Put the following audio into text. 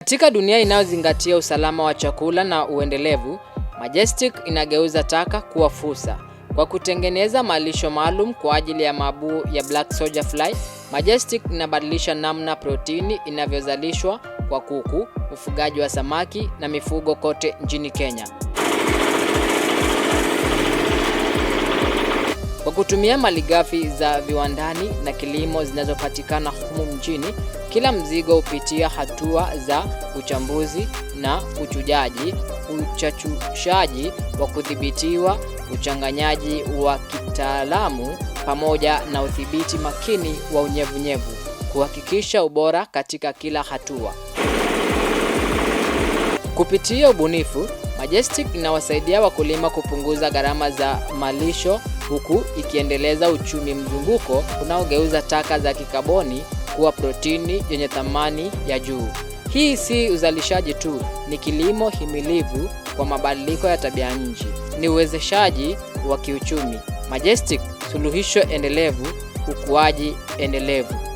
Katika dunia inayozingatia usalama wa chakula na uendelevu, Majestic inageuza taka kuwa fursa. Kwa kutengeneza malisho maalum kwa ajili ya mabuu ya Black Soldier Fly, Majestic inabadilisha namna protini inavyozalishwa kwa kuku, ufugaji wa samaki na mifugo kote nchini Kenya. Kwa kutumia malighafi za viwandani na kilimo zinazopatikana humu mjini, kila mzigo hupitia hatua za uchambuzi na uchujaji, uchachushaji wa kudhibitiwa, uchanganyaji wa kitaalamu pamoja na udhibiti makini wa unyevunyevu, kuhakikisha ubora katika kila hatua. Kupitia ubunifu, Majestic inawasaidia wakulima kupunguza gharama za malisho huku ikiendeleza uchumi mzunguko unaogeuza taka za kikaboni kuwa protini yenye thamani ya juu. Hii si uzalishaji tu, ni kilimo himilivu kwa mabadiliko ya tabia nchi. Ni uwezeshaji wa kiuchumi. Majestic, suluhisho endelevu, ukuaji endelevu.